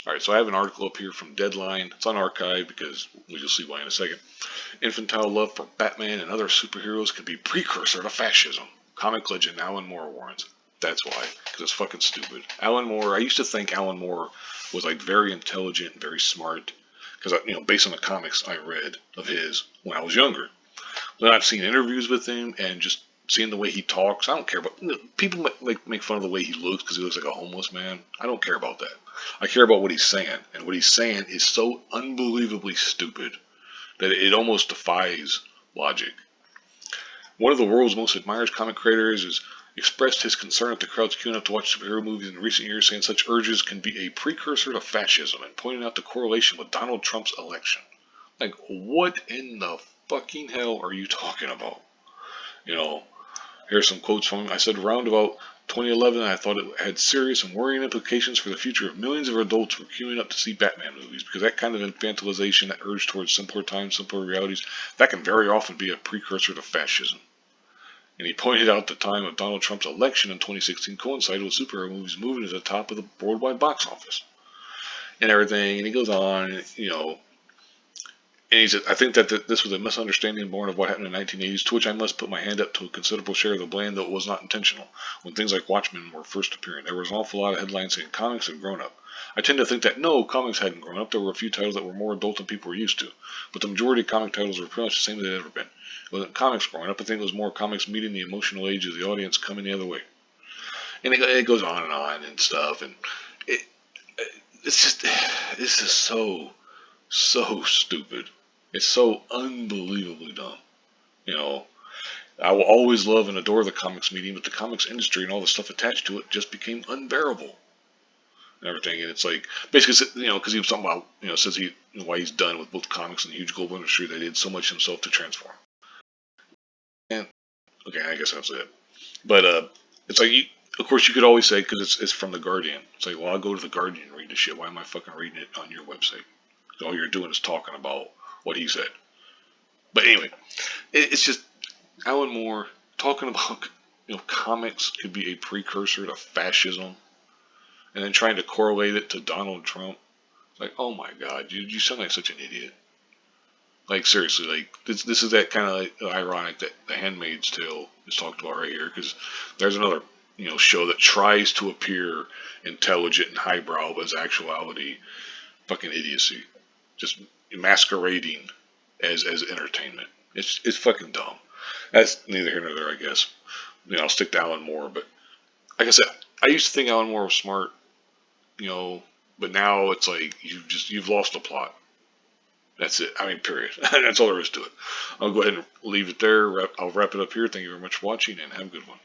Alright, so I have an article up here from Deadline. It's on archive because you'll see why in a second. Infantile love for Batman and other superheroes could be precursor to fascism. Comic legend Alan Moore warns. That's why, because it's fucking stupid. Alan Moore, I used to think Alan Moore was like very intelligent, very smart, because based on the comics I read of his when I was younger. Then I've seen interviews with him and just seeing the way he talks. I don't care about people like make fun of the way he looks because he looks like a homeless man. I don't care about that. I care about what he's saying, and what he's saying is so unbelievably stupid that it almost defies logic. One of the world's most admired comic creators has expressed his concern at the crowds queuing up to watch superhero movies in recent years, saying such urges can be a precursor to fascism and pointing out the correlation with Donald Trump's election. Like, what in the fucking hell are you talking about? You know, here's some quotes from him. I said around about 2011, I thought it had serious and worrying implications for the future of millions of adults who were queuing up to see Batman movies, because that kind of infantilization, that urge towards simpler times, simpler realities, that can very often be a precursor to fascism. And he pointed out the time of Donald Trump's election in 2016 coincided with superhero movies moving to the top of the worldwide box office and everything. And he goes on, and he said, I think that this was a misunderstanding born of what happened in the 1980s, to which I must put my hand up to a considerable share of the blame, though it was not intentional. When things like Watchmen were first appearing, there was an awful lot of headlines saying comics had grown up. I tend to think that no, comics hadn't grown up. There were a few titles that were more adult than people were used to. But the majority of comic titles were pretty much the same as they'd ever been. It wasn't comics growing up. I think it was more comics meeting the emotional age of the audience coming the other way. And it goes on and stuff. And it, it's just so stupid. It's so unbelievably dumb. You know, I will always love and adore the comics medium, but the comics industry and all the stuff attached to it just became unbearable and everything. And it's like basically, because he was talking about, says why he's done with both comics and the huge global industry that he did so much himself to transform. And okay, I guess that's it. But it's like of course, you could always say because it's from the Guardian. It's like, well, I'll go to the Guardian and read the shit. Why am I fucking reading it on your website? All you're doing is talking about what he said. But anyway, it's just Alan Moore talking about comics could be a precursor to fascism, and then trying to correlate it to Donald Trump. Like, oh my God, dude, you sound like such an idiot. Like seriously, like this is that kind of like, ironic that The Handmaid's Tale is talked about right here, because there's another show that tries to appear intelligent and highbrow, but is actuality fucking idiocy, just masquerading as entertainment. It's fucking dumb. That's neither here nor there, I guess. I'll stick to Alan Moore, but like I said, I used to think Alan Moore was smart, but now it's like you've lost the plot. That's it. I mean, period. That's all there is to it. I'll go ahead and leave it there. I'll wrap it up here. Thank you very much for watching, and have a good one.